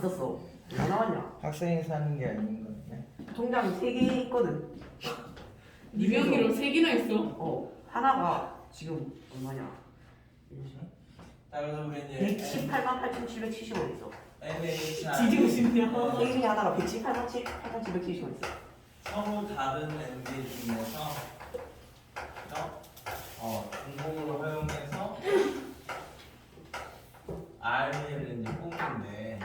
썼어. 왜 나왔냐? 학생이 사는 게 아닌 거네. 통장이 3개 있거든. 네 명의로 3개나 있어. 하나가 지금 얼마냐? 자, 그래서 우리 이제 118만 8,770원 있어. NHR 뒤지고 싶냐? 이 중에 하나가 118만 8,770원 있어. 서로 다른 MD 중에서 공공을 활용해서 R을 이제 뽑는데,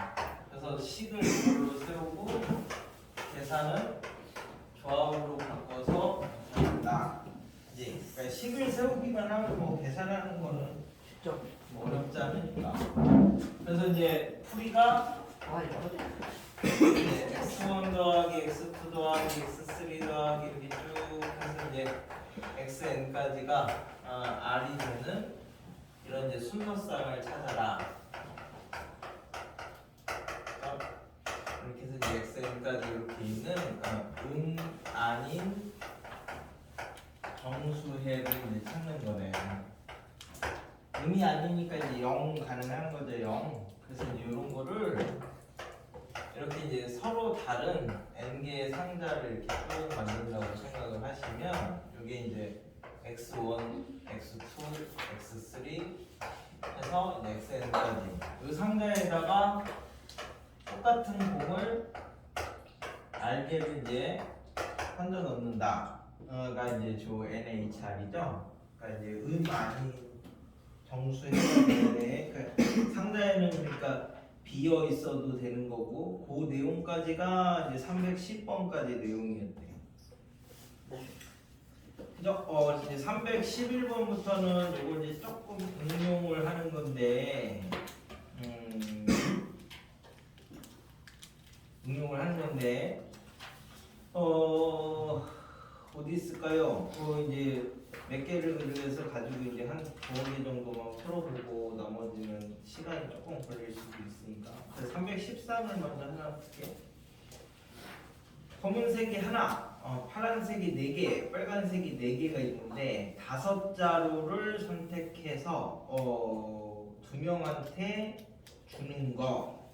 그래서 식을 이걸로 세우고 계산은 조합으로 바꿔서 한다. 이제 그러니까 식을 세우기만 하면 뭐 계산하는 거는 쉽죠? 뭐 어렵지 않으니까. 그래서 이제 풀이가 이제 x1 더하기 x2 더하기 x3 더하기 이렇게 쭉 해서 이제 xn까지가 r이 되는 이런 이제 순서쌍을 찾아라. 이렇게 해서 이제 xn까지 이렇게 있는 아닌 정수해를 이제 찾는 거네. 음이 아니니까 이제 0 가능한 거죠. 0. 그래서 이제 이런 거를 이렇게 이제 서로 다른 n개의 상자를 이렇게 쭉 만든다고 생각을 하시면, 이게 이제 x1, x2, x3 해서 이제 xn까지 이 상자에다가 똑같은 공을 r개를 이제 던져 넣는다가 이제 조 NHR이죠. 그러니까 이제 음 아닌 정수의 때문에 그 상자에는 그러니까 비어 있어도 되는 거고, 그 내용까지가 이제 310번까지 내용이었대요. 그죠? 이제 311번부터는 이걸 이제 조금 응용을 하는 건데, 응용을 하는 건데, 어디 있을까요? 이제 몇 개를 그래서 가지고 이제 한 두어 개 정도만 풀어보고 나머지는 시간이 조금 걸릴 수도 있으니까. 그래서 313을 먼저 하나 볼게요. 검은색이 하나, 파란색이 4개, 빨간색이 4개가 있는데 5자루를 선택해서 2명한테 주는 거.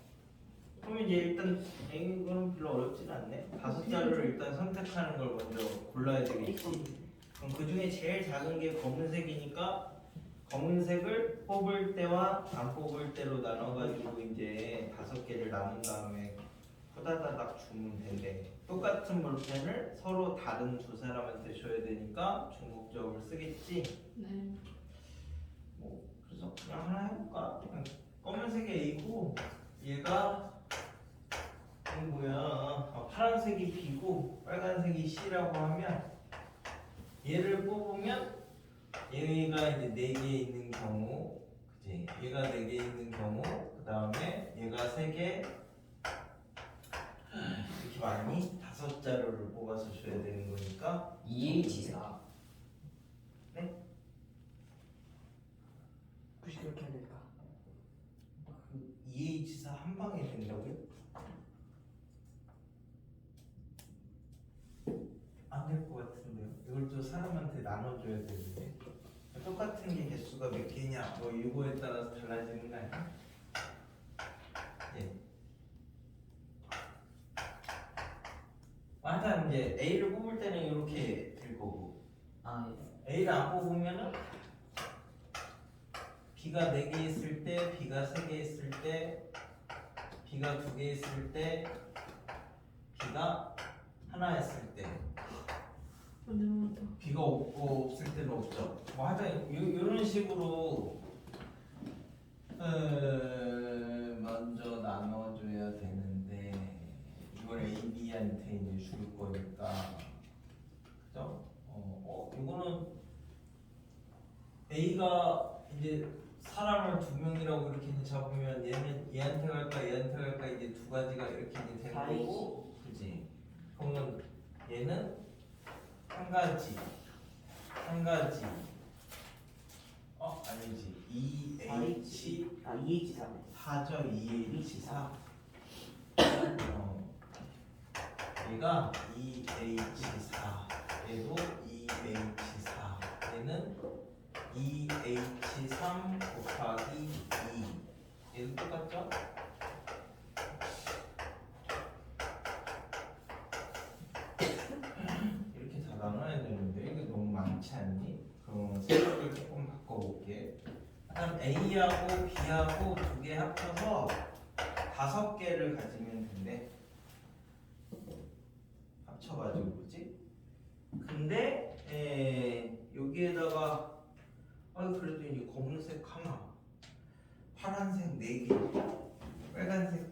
그럼 이제 일단 이거는 별로 어렵진 않네. 5자루를 일단 선택하는 걸 먼저 골라야 되겠지. 그럼 그 중에 제일 작은 게 검은색이니까 검은색을 뽑을 때와 안 뽑을 때로 나눠가지고 이제 5개를 나눈 다음에 후다다닥 주면 된대. 똑같은 볼펜을 서로 다른 두 사람한테 줘야 되니까 중복적으로 쓰겠지. 네. 뭐 그래서 그냥 하나 해볼까? 검은색이 A고 얘가 뭐야? 파란색이 B고 빨간색이 C라고 하면, 얘를 뽑으면 얘가 이제 4개 있는 경우, 그지? 얘가 4개 있는 경우, 그 다음에 얘가 3개, 이렇게 많이 5자루를 뽑아서 줘야 되는 거니까 2H4. 네? 굳이 그렇게 해야 될까? 2H4 한 방에 된다고요? 안 될 것 같은데요. 이걸 또 사람한테 나눠줘야 되는데, 똑같은 게 개수가 몇 개냐, 뭐 이거에 따라서 달라지는 거 아니야? 예. 하여튼 이제 A를 뽑을 때는 이렇게 될 거고, A를 안 뽑으면은 B가 4개 있을 때, B가 3개 있을 때, B가 2개 있을 때, B가 하나 했을 때, B가 없을 때는 없죠. 뭐 하여튼 이런 식으로 먼저 나눠줘야 되는데, 이걸 A, B한테 이제 줄 거니까, 그죠? 이거는 A가 이제 사람을 2명이라고 이렇게 이제 잡으면 얘는 얘한테 갈까 얘한테 갈까 이제 두 가지가 이렇게 이제 되는 거고, 그지? 그러면 얘는 한 가지 아니지 2H4네. 4죠. 2H4 얘가 2H4, 얘도 2H4, 얘는 2H3 곱하기 2, 얘도 똑같죠? 그다음 A하고 B하고 두 개 합쳐서 5개를 가지면 된대. 합쳐가지고 그지? 근데 여기에다가 그래도 이제 검은색 하나, 파란색 4개, 빨간색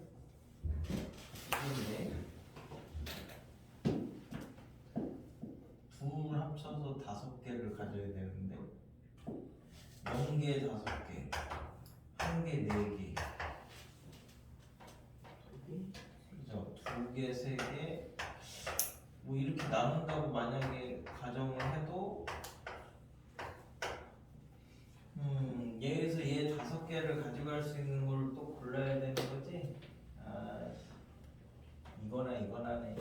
2개인데 둘 합쳐서 5개를 가져야 되는데 0개 5개, 1개 4개, 그죠? 2개 3개 뭐 이렇게 나눈다고 만약에 가정을 해도 얘에서 얘 5개를 가져갈 수 있는 걸 또 골라야 되는 거지? 이거나네.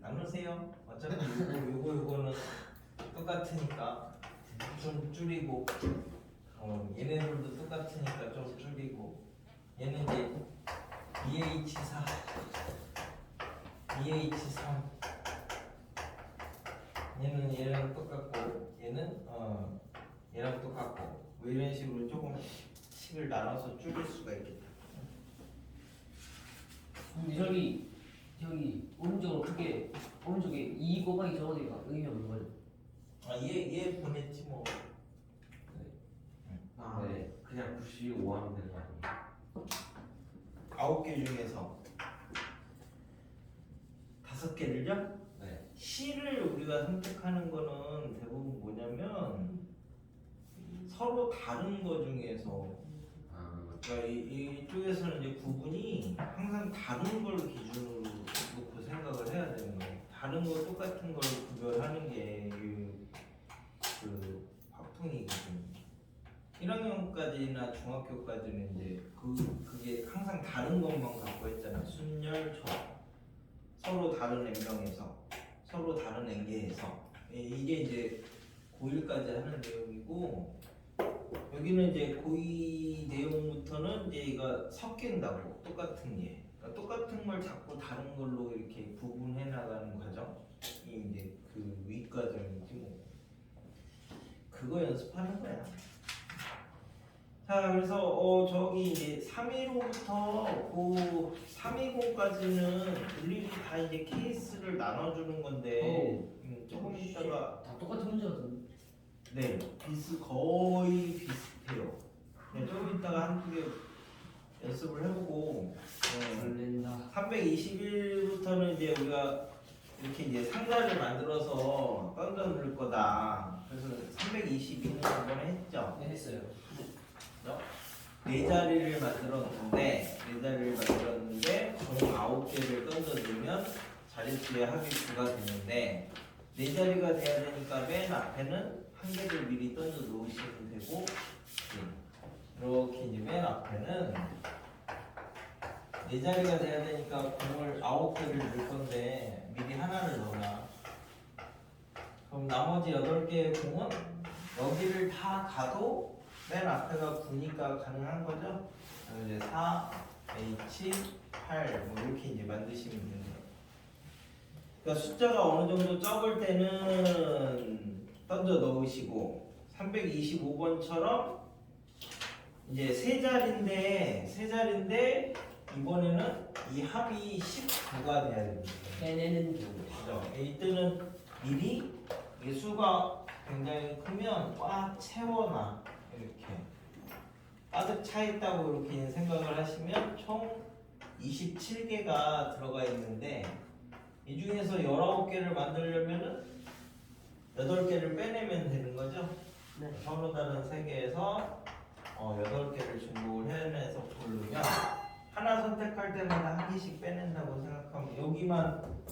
나누세요. 어차피 요거는 똑같으니까 좀 줄이고, 얘네들도 똑같으니까 좀 줄이고, 얘는 이제 EH4, EH3, 얘는 얘랑 똑같고, 얘는 얘랑 똑같고, 뭐 이런 식으로 조금씩을 나눠서 줄일 수가 있겠다. 저기 오른쪽으로 크게 오른쪽에 2 곱하기 적어니까 의미 없는 거죠? 얘 보냈지 뭐. 네. 그냥 95 하면 되는 거 아니에요? 9개 중에서 5개를요? 네. C를 우리가 선택하는 거는 대부분 뭐냐면 서로 다른 거 중에서, 그러니까 이쪽에서는 이제 구분이 항상 다른 걸 기준으로 놓고 생각을 해야 되는 거예요. 다른 거 똑같은 걸 구별하는 게 그 확통이거든요. 1학년까지나 중학교까지는 이제 그게 항상 다른 것만 갖고 했잖아. 순열초, 서로 다른 N명에서, 서로 다른 N개에서. 이게 이제 고1까지 하는 내용이고, 여기는 이제 고2 내용부터는 이제 이거 섞인다고, 똑같은 예. 그러니까 똑같은 걸 자꾸 다른 걸로 이렇게 구분해 나가는 과정이 이제 그 위과정이지 뭐. 그거 연습하는 거야. 자, 그래서 저기 이제 315부터 그 320까지는 일일이 다 이제 케이스를 나눠주는 건데, 조금 있다가 다 똑같은 문제 같은데? 네, 거의 비슷해요. 네, 조금 있다가 한두 개 연습을 해보고, 설렌다. 321부터는 이제 우리가 이렇게 이제 상자를 만들어서 던져 놓을 거다. 그래서 322는 이번에 했죠. 네, 했어요. 네 자리를 만들었는데 총 9개를 던져주면 자릿수의 합이 9가 되는데, 네 자리가 돼야 되니까 맨 앞에는 한 개를 미리 던져 놓으시면 되고, 이렇게 이제 맨 앞에는 네 자리가 돼야 되니까 공을 9개를 넣을 건데 미리 하나를 넣어놔. 그럼 나머지 8개의 공은 여기를 다 가도 맨 앞에가 9니까 가능한 거죠? 그럼 이제 4, H, 8 뭐 이렇게 이제 만드시면 되는 거예요. 그러니까 숫자가 어느 정도 적을 때는 던져 넣으시고, 325번처럼 이제 세 자리인데 이번에는 이 합이 19가 돼야 됩니다. 해내는 경우. 그죠? 이때는 미리 이 수가 굉장히 크면 꽉 채워놔. 이렇게 가득 차 있다고 이렇게 생각을 하시면 총 27개가 들어가 있는데, 이 중에서 19개를 만들려면은 8개를 빼내면 되는 거죠. 네. 서로 다른 3개에서 8개를 중복을 해내서 고르면, 하나 선택할 때마다 한 개씩 빼낸다고 생각하면, 여기만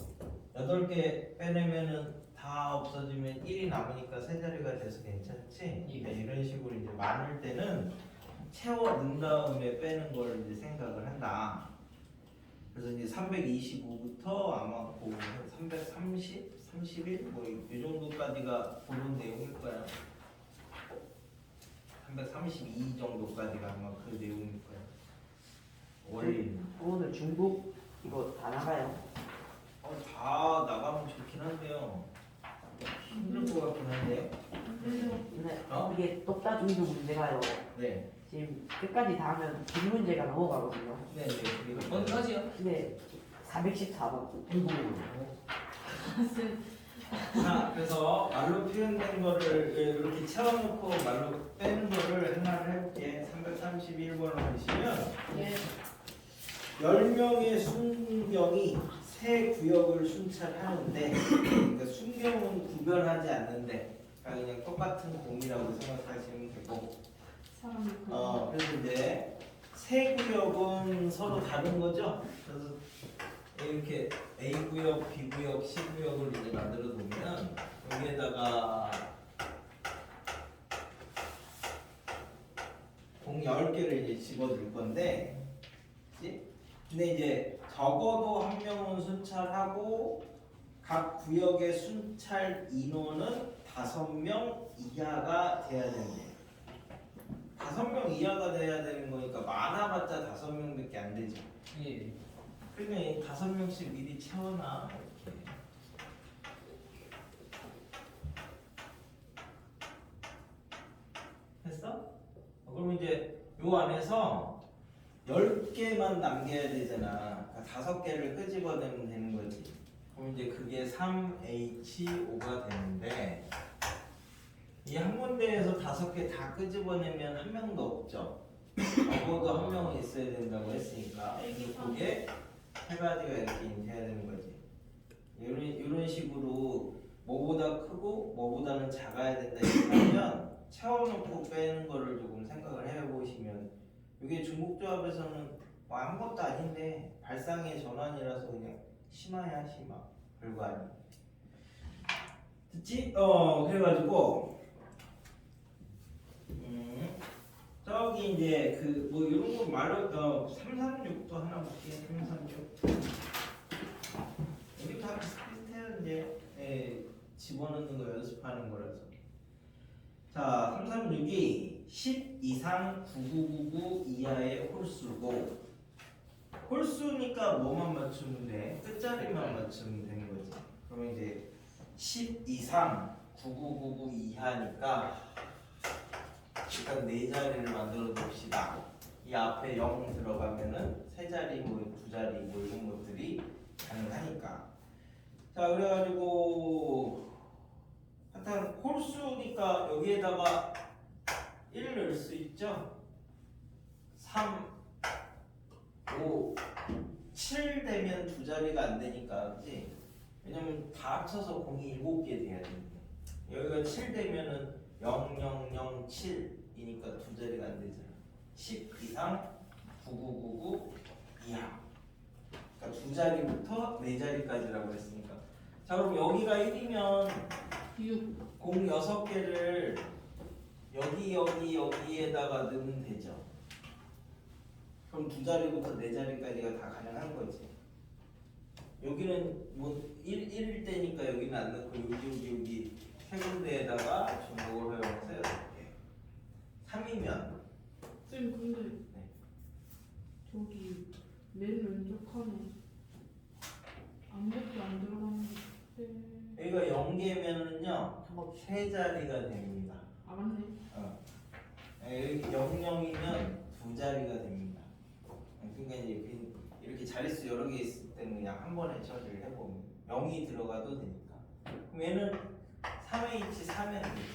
8개 빼내면은 다 없어지면 1이 남으니까 세 자리가 돼서 괜찮지? 예. 이런 식으로 이제 많을 때는 채워 넣은 다음에 빼는 걸 이제 생각을 한다. 그래서 이제 325부터 아마 그 330, 31 뭐 이 정도까지가 그런 내용일 거야. 332 정도까지가 아마 그 내용일 거야. 원리 오늘 중국 이거 다 나가요. 다 나가면 좋긴 한데요. 힘들 것 같긴 한데. 근데 어? 이게 똑다 중도 문제가요. 네. 지금 끝까지 다 하면 긴 문제가 넘어가거든요. 네, 네. 그리고 어디까지요? 근데 414번. 아이고. 자, 그래서 말로 표현된 거를 이렇게 채워놓고 말로 빼는 거를 하나를 해볼게. 331번을 보시면 예. 10명의 순경이 세 구역을 순찰하는데 그러니까 순경은 구별하지 않는데 그냥 똑같은 공이라고 생각하시면 되고 사람이 그래서 이제 세 구역은 서로 다른 거죠. 그래서 이렇게 A 구역, B 구역, C 구역을 이제 만들어 놓으면 여기에다가 공 10개를 이제 집어넣을 건데, 그치? 근데 이제 적어도 한 명은 순찰하고 각 구역의 순찰 인원은 5명 이하가 돼야 되는 거예요. 5명 이하가 돼야 되는 거니까 많아봤자 5명밖에 안 되죠. 예. 그러니까 이 5명씩 미리 채워놔 이렇게. 했어? 그럼 이제 요 안에서 10개만 남겨야 되잖아. 그러니까 5개를 끄집어내면 되는 거지. 그럼 이제 그게 3H5가 되는데 이 한 군데에서 5개 다 끄집어내면 한 명도 없죠. 적어도 한 명은 있어야 된다고 했으니까 그게 세 가지가 이렇게 돼야 되는 거지. 이런 식으로 뭐보다 크고 뭐보다는 작아야 된다 이렇게 하면 채워놓고 빼는 거를 조금 생각을 해보시면 이게 중국조합에서는 뭐 아무것도 아닌데 발상의 전환이라서 그냥 심화야 심화 별거 아니야. 듣지? 그래가지고 저기 이제 그 뭐 이런 거 말로 336도 하나 볼게요. 336 여기 다 비슷비슷해요. 이제 집어넣는 거 연습하는 거라서. 자, 336이 10 이상 9999 이하의 홀수고 홀수니까 뭐만 맞추면 돼? 끝자리만 맞추면 되는 거지. 그러면 이제 10 이상 9999 이하니까 일단 네 자리를 만들어 봅시다. 이 앞에 0 들어가면은 세 자리, 뭐 두 자리, 뭐 이런 것들이 가능하니까. 자, 그래가지고 하여튼 홀수니까 여기에다가 1을 넣을 수 있죠. 3, 5, 7 되면 두 자리가 안 되니까, 그치? 왜냐면 다 합쳐서 공이 7개 돼야 되는데 여기가 7 되면은 0007이니까 두 자리가 안 되잖아. 10 이상 9999 이하. 그러니까 두 자리부터 네 자리까지라고 했으니까. 자, 그럼 여기가 1이면 6. 공 6개를 여기에다가 넣으면 되죠. 그럼 두 자리부터 네 자리까지가 다 가능한 거지. 여기는 뭐 1일 때니까 여기는 안 넣고 여기 세 군데에다가 중복을 허용해서 6개. 3이면 쌤 근데 네. 저기 맨 왼쪽 칸에 아무것도 안 들어갔는데 여기가 0개면은요 세 자리가 됩니다. 아 맞네. 여기 00이면 두 자리가 됩니다. 그러니까 이제 이렇게 자릿수 여러 개 있을 때는 그냥 한 번에 처리를 해보면 0이 들어가도 되니까. 그럼 얘는 3H4면 되죠.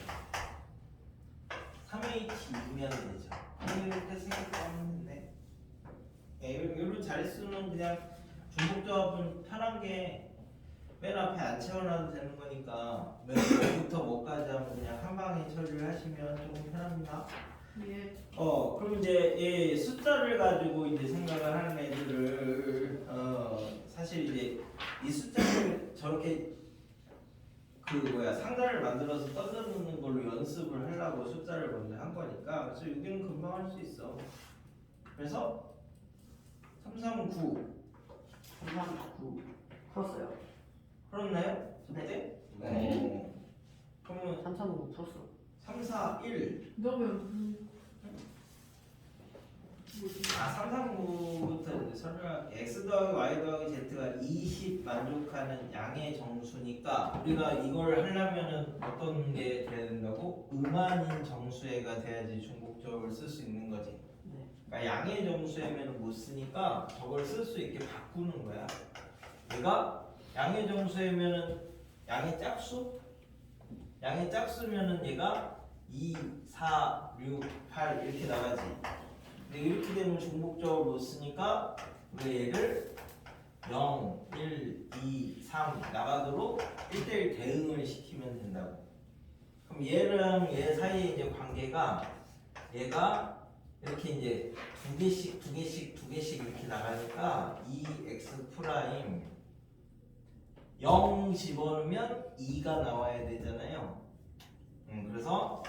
3H2면 되죠. 이렇게 생각하면 되는데 이런 자릿수는 그냥 중복조합은 편한 게 맨 앞에 안 채워놔도 되는 거니까 맨 뭐부터 뭐까지 하면 그냥 한 방에 처리를 하시면 조금 편합니다. 예. 그럼 이제 이 숫자를 가지고 이제 생각을 하는 애들을 사실 이제 이 숫자를 저렇게 상자를 만들어서 던져놓는 걸로 연습을 하려고 숫자를 먼저 한 거니까 그래서 여기는 금방 할 수 있어. 그래서 339 339 풀었어요. 풀었나요? 네. 네. 그러면 339 풀었어. 너왜 341 뭐지? 339부터 설명할게. x 더하기 y 더하기 z가 20 만족하는 양의 정수니까 우리가 이걸 하려면은 어떤 게 돼야 된다고? 음한인 정수해가 돼야지 중복적을 쓸 수 있는 거지. 네. 그러니까 양의 정수해면 못 쓰니까 저걸 쓸 수 있게 바꾸는 거야. 얘가 양의 정수해면은 양의 짝수? 양의 짝수면은 얘가 2, 4, 6, 8 이렇게 나가지. 근데 이렇게 되면 중복적으로 못 쓰니까 우리가 얘를 0, 1, 2, 3 나가도록 1대1 대응을 시키면 된다고. 그럼 얘랑 얘 사이에 이제 관계가 얘가 이렇게 이제 두 개씩 이렇게 나가니까 2x 프라임 0 집어넣으면 2가 나와야 되잖아요. 그래서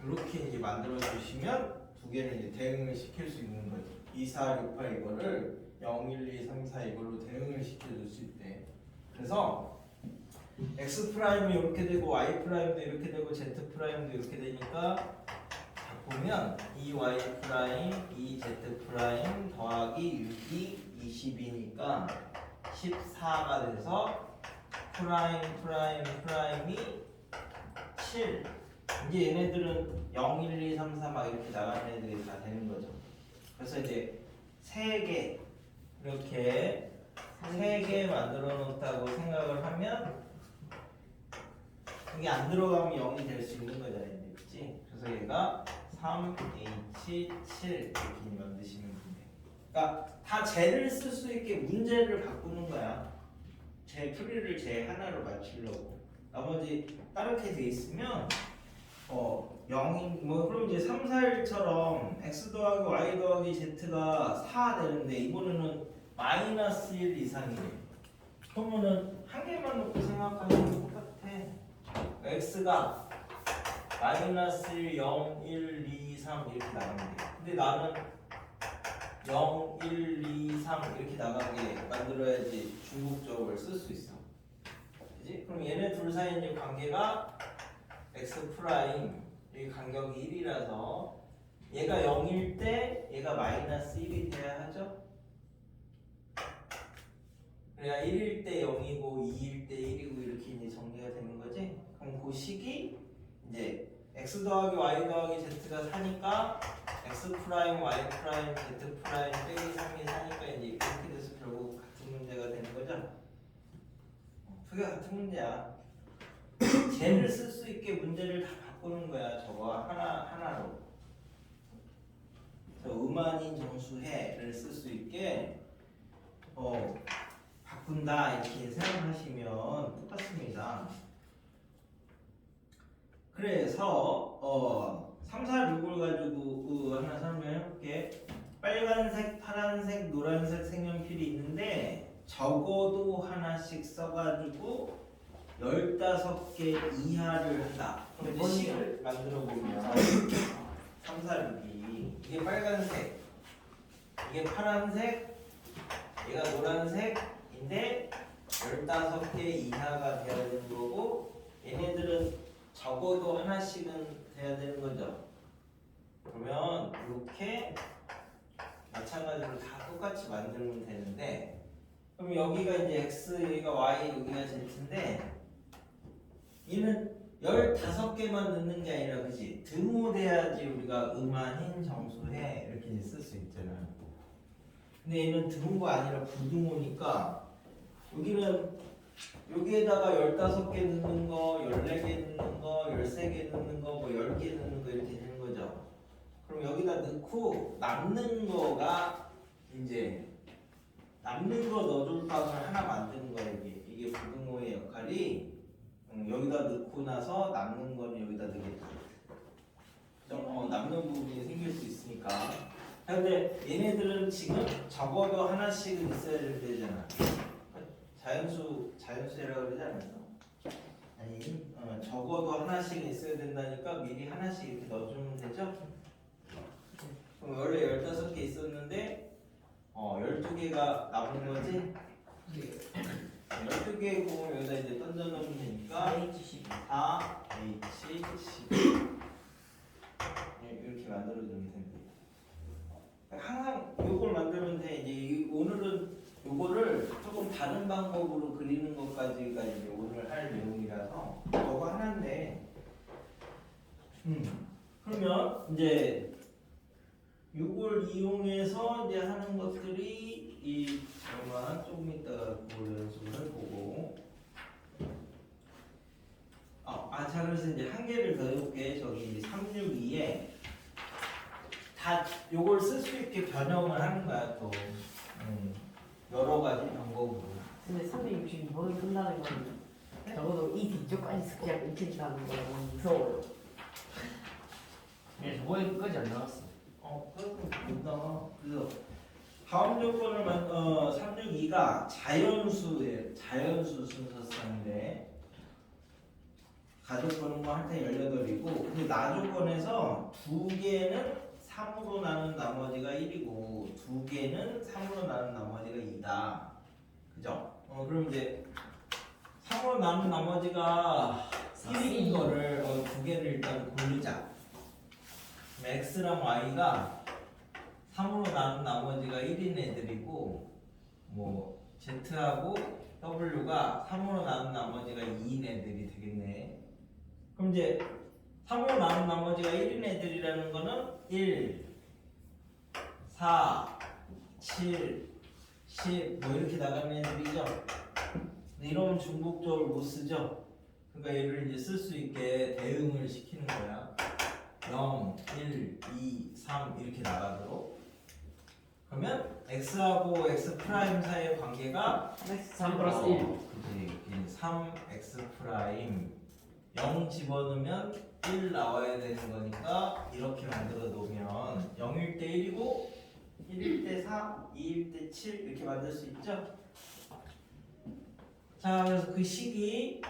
이렇게 이제 만들어 주시면 두 개를 이제 대응을 시킬 수 있는 거지. 2, 4, 6, 8 이거를 0, 1, 2, 3, 4 이걸로 대응을 시켜줄 수 있대. 그래서 x 프라임이 이렇게 되고 y 프라임도 이렇게 되고 z 프라임도 이렇게 되니까 바꾸면 2y 프라임, 2z 프라임 더하기 6이 20이니까 14가 돼서 프라임이 7. 이제 얘네들은 0, 1, 2, 3, 4 막 이렇게 나가는 애들이 다 되는 거죠. 그래서 이제 3개 이렇게 3개 만들어 놓았다고 생각을 하면 이게 안 들어가면 0이 될 수 있는 거잖아요. 이제, 그치? 그래서 얘가 3H7 이렇게 만드시면 돼요. 그러니까 다 쟤를 쓸 수 있게 문제를 바꾸는 거야. 쟤 풀이를 쟤 하나로 맞추려고. 나머지 다르게 돼 있으면 0인 뭐 그럼 이제 3, 4, 1처럼 x 더하기 y 더하기 z가 4 되는데 이번에는 마이너스 1 이상이래. 그러면은 한 개만 놓고 생각하면 똑같아. x가 마이너스 1, 0, 1, 2, 3 이렇게 나가면 돼. 근데 나는 0, 1, 2, 3 이렇게 나가게 만들어야지 중복적을 쓸 수 있어. 그지? 그럼 얘네 둘 사이 있는 관계가 x 프라임 이 간격이 1이라서 얘가 0일 때 얘가 마이너스 1이 돼야 하죠. 그래야 1일 때 0이고 2일 때 1이고 이렇게 이제 정리가 되는 거지. 그럼 그 식이 이제 x 더하기 y 더하기 z가 4니까 x 프라임 y 프라임 z 프라임 빼기 3이 4니까 이제 이렇게 돼서 결국 같은 문제가 되는 거죠. 그게 같은 문제야. 쟤를 쓸 수 있게 문제를 다 바꾸는 거야. 저거 하나로. 그래서 음한인 정수해를 쓸 수 있게 바꾼다 이렇게 생각하시면 똑같습니다. 그래서 3, 4, 6을 가지고 하나 설명해 볼게. 빨간색, 파란색, 노란색 색연필이 있는데 적어도 하나씩 써가지고 15개 이하를 한다. 그럼 이제 식을 만들어 보면 3, 4, 6이 이게 빨간색, 이게 파란색, 얘가 노란색인데 15개 이하가 돼야 되는 거고 얘네들은 적어도 하나씩은 돼야 되는 거죠. 그러면 이렇게 마찬가지로 다 똑같이 만들면 되는데 그럼 여기가 이제 x, 여기가 y, 여기가 z인데 얘는 15개만 넣는 게 아니라 그지? 드모돼야지 우리가 음한인 정수해 이렇게 쓸 수 있잖아. 근데 얘는 드모가 아니라 부드모니까 여기는 여기에다가 15개 넣는 거, 14개 넣는 거, 13개 넣는 거, 뭐 10개 넣는 거 이렇게 되는 거죠. 그럼 여기다 넣고 남는 거가 이제 남는 거 넣어줄 방을 하나 만드는 거야. 이게 부등호의 역할이 여기다 넣고 나서 남는 거는 여기다 넣겠다. 남는 부분이 생길 수 있으니까. 근데 얘네들은 지금 적어도 하나씩은 있어야 되잖아. 자연수라고 그러지 않았어? 아니, 적어도 하나씩은 있어야 된다니까 미리 하나씩 이렇게 넣어주면 되죠? 그럼 원래 15개 있었는데 12개가 남은 거지? 12개의 공을 여기다 이제 던져 넣으면 되니까 4H12 이렇게 만들어주면 됩니다. 항상 이걸 만들면 돼. 이제 오늘은 그러면 이제 이걸 이용해서 이제 하는 것들이 이 잠깐만 조금 이따가 그걸 연습을 해보고 자 그래서 이제 한 개를 더 해볼게. 저기 362에 다 요걸 쓸 수 있게 변형을 하는 거야 또 여러 가지 방법으로. 근데 360번이 끝나는 건 적어도 이 뒤쪽까지 스키가 끊긴다는 거 너무 무서워요. 네, 저번에 끝까지 안 나왔어. 그렇군 못 그래서 다음 조건을 362가 자연수의 자연수 순서상인데 가조건은 뭐 한테 18이고 근데 나조건에서 2개는 3으로 나눈 나머지가 1이고 2개는 3으로 나눈 나머지가 2다. 그죠? 그럼 이제 3으로 나눈 나머지가 1인 거를 2개를 일단 고르자. x랑 y가 3으로 나눈 나머지가 1인 애들이고 뭐 z하고 w가 3으로 나눈 나머지가 2인 애들이 되겠네. 그럼 이제 3으로 나눈 나머지가 1인 애들이라는 거는 1, 4, 7, 10 뭐 이렇게 나가는 애들이죠. 근데 이러면 중복적으로 못 쓰죠. 그러니까 얘를 이제 쓸 수 있게 대응을 시키는 거야. 0, 1, 2, 3 이렇게 나가도록. 그러면 x하고 x 프라임 사이의 관계가 3 플러스 1. 그치. 3x 프라임 0 집어넣으면 1 나와야 되는 거니까 이렇게 만들어 놓으면 0일 때 1이고 1일 때 4, 2일 때 7 이렇게 만들 수 있죠. 자 그래서 그 식이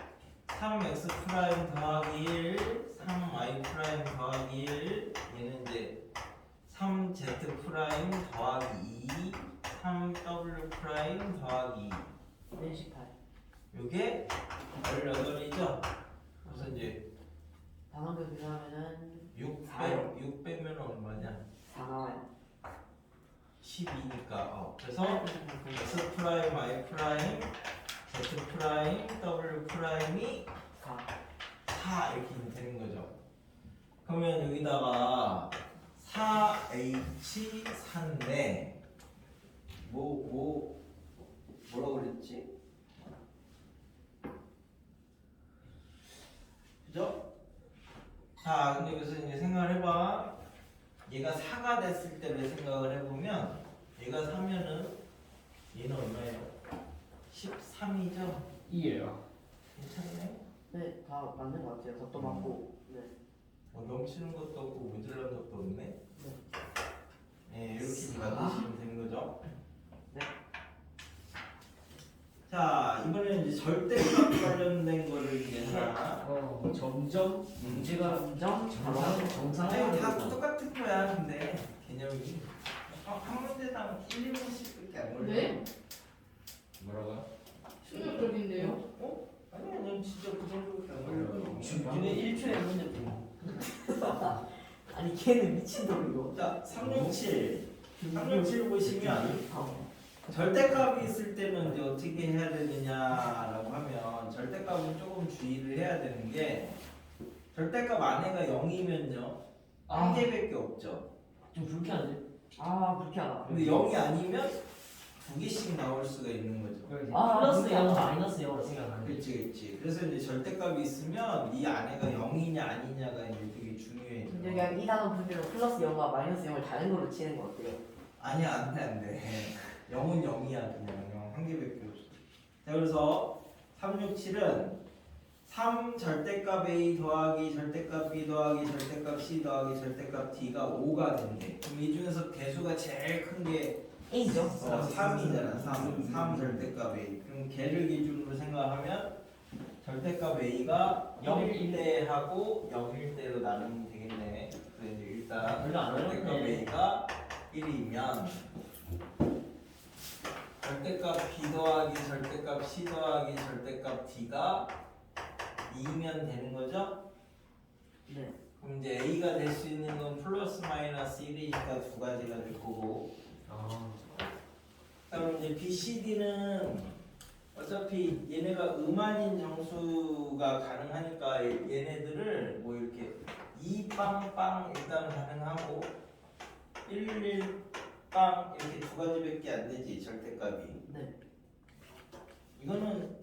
3x 프라임 더하기 1, 3y 프라임 더하기 1 얘는 이제 3z 프라임 더하기 2, 3w 프라임 더하기 2 118. 요게 18이죠. 그래서 이제 단원표 비교하면은 6 빼면 얼마냐? 4 나와요. 12니까 그래서 x 프라임 y 프라임 z 프라임 w 프라임이 4. 4 이렇게 되는 거죠. 그러면 여기다가 4h 4인데 뭐라고 그랬지? 그죠? 자, 근데 여기서 이제 생각을 해봐. 얘가 4가 됐을 때를 생각을 해보면 얘가 4면은 얘는 얼마예요? 13이죠? 2예요. 괜찮네? 네, 다 맞는 것 같아요. 그것도 맞고. 네. 넘치는 것도 없고 모자란 것도 없네? 네. 네, 이렇게 만드시면 되는 거죠? 네. 자, 이번에는 이제 절대값 관련된 거를 이제 하나. 점점 문제가 점점 정상. 아니, 다 똑같은 거야, 근데 개념이. 한 문제당 1, 2분씩밖에 안 걸려. 네? 뭐라고요? 충격적인데요? 아니, 진짜 그 정도밖에 안 걸려. 준이 1초에 문제 풀어. 아니 걔는 미친놈이고. 자, 367. 367 보시면 절대값이 있을 때는 이제 어떻게 해야 되느냐라고 하면 절대값은 조금 주의를 해야 되는 게 절대값 안에가 0이면요 한 개밖에 없죠. 좀 불쾌한데? 불쾌하다. 근데 0이 아니면 두 개씩 나올 수가 있는 거죠. 플러스 0, 마이너스 0으로 생각하는 게. 그렇지. 그래서 이제 절대값이 있으면 이 안에가 0이냐 아니냐가 이제 되게 중요해요. 근데 그냥 이 단원 분배로 플러스 0과 마이너스 0을 다른 걸로 치는 거 어때요? 아니야, 안 돼. 0은 0이야, 그냥 0 한 개밖에 없어. 자, 그래서 367은 3 절대값 A 더하기 절대값 B 더하기 절대값 C 더하기 절대값 D가 5가 된대. 그럼 이 중에서 개수가 제일 큰 게 A죠? 3이잖아. 3 절대값 A. 그럼 걔를 기준으로 생각하면 절대값 A가 0일 때하고 0일 때로 나누면 되겠네. 그래서 이제 일단 별로 안 절대값 어렵네. A가 1이면 절대값 B 더하기 절대값 C 더하기 절대값 D가 2면 되는 거죠? 네. 그럼 이제 A가 될 수 있는 건 플러스 마이너스 1이니까 두 가지가 될 거고 그럼 이제 B, C, D는 어차피 얘네가 음한인 정수가 가능하니까 얘네들을 뭐 이렇게 2빵빵 일단 가능하고 11빵 이렇게 두 가지밖에 안 되지 절대값이. 네. 이거는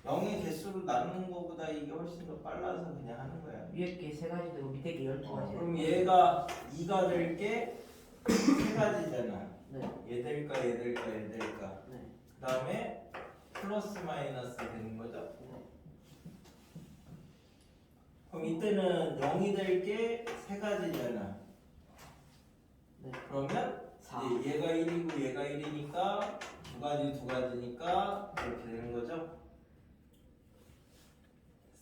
0의 개수로 나누는 것보다 이게 훨씬 더 빨라서 그냥 하는 거야. 위에 게 세 가지 되고 밑에 게 12가지. 그럼 얘가 2가 될 게 세 가지잖아. 네. 얘 될까 얘 될까 얘 될까. 네. 그 다음에 플러스 마이너스 되는 거죠. 그럼 이때는 0이 될 게 세 가지잖아. 네. 그러면 4. 이제 얘가 1이고 얘가 1이니까 두 가지니까 이렇게 되는 거죠.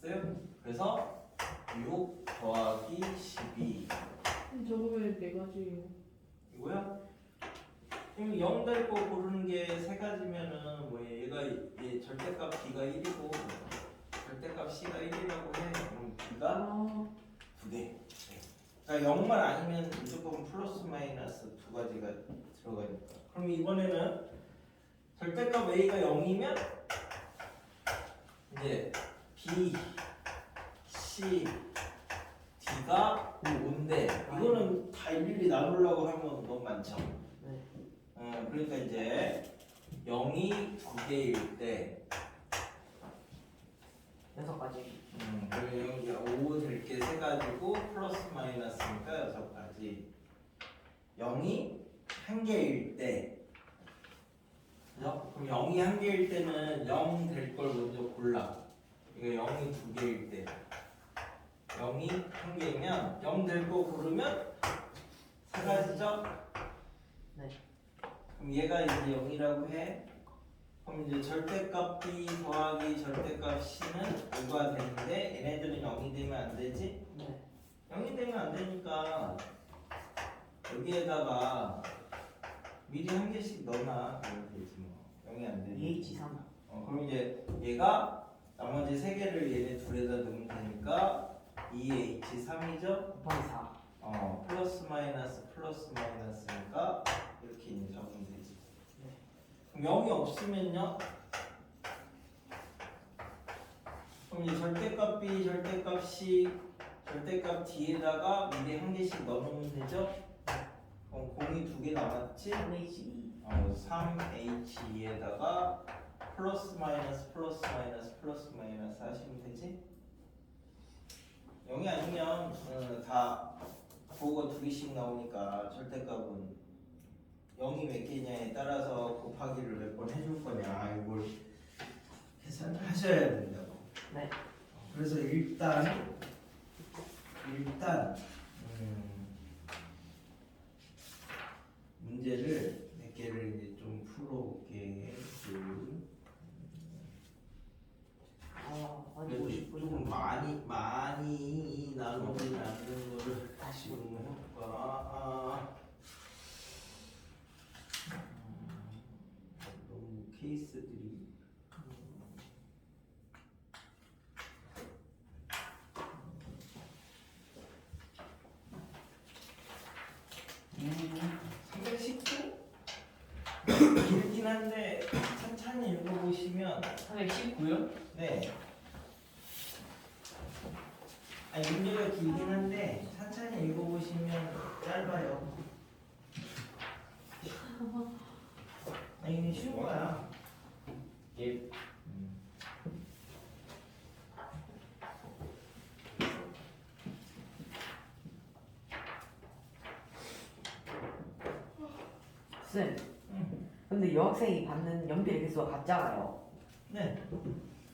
됐어요? 그래서 6 더하기 12 저거 왜 4가지예요? 이거야? 그럼 0 될 거 고르는 게 세 가지면은 뭐 얘가 얘 절대값 b가 1이고 절대값 c가 1이라고 해. 그럼 b가 아, 2개. 그러니까 0만 아니면 무조건 플러스 마이너스 두 가지가 들어가니까. 그럼 이번에는 절대값 a가 0이면 이제 b, c, d가 5인데 이거는 다 일일이 나누려고 하면 너무 많죠. 네. 그러니까 이제 0이 2개일 때 6가지. 그러면 이제 5 될 게 세 가지고 플러스 마이너스니까 6가지. 0이 1개일 때 그죠? 그럼 0이 1개일 때는 0 될 걸 먼저 골라. 이거 0이 2개일 때 0이 1개면 0 될 거 고르면 세 가지죠? 네. 그럼 얘가 이제 0이라고 해. 그럼 이제 절대값 b 더하기 절대값 c는 5가 되는데 얘네들은 0이 되면 안 되지? 네. 0이 되면 안 되니까 여기에다가 미리 한 개씩 넣어놔. 그러면 되지 뭐. 0이 안 되니까. 2H3. 그럼 이제 얘가 나머지 세 개를 얘네 둘에다 넣으면 되니까 2H3이죠? 곱하기 4. 플러스 마이너스니까 이렇게 이제 적으면 되지. 그럼 0이 없으면요? 그럼 이제 절대값 b, 절대값 c, 절대값 d에다가 미리 한 개씩 넣어놓으면 되죠? 그럼 공이 두 개 남았지? 3H2. 3H2에다가 플러스 마이너스 하시면 되지? 0이 아니면 다 부호가 두 개씩 나오니까 절대값은 0이 몇 개냐에 따라서 곱하기를 몇 번 해줄 거냐 이걸 계산을 하셔야 된다고. 네. 그래서 일단 문제를 몇 개를 이제 좀 풀어볼게. 아니 그래도 50분. 조금 많이 나누진 않는 거를 다시 좀 해볼까. 너무 케이스들이 음, 319? 길긴 한데 천천히 읽어보시면 319요? 네. 아니 문제가 길긴 한데 천천히 읽어보시면 짧아요. 아니 이게 쉬운 거야. 예. 쌤. 근데 여학생이 받는 연필 개수가 같잖아요. 네.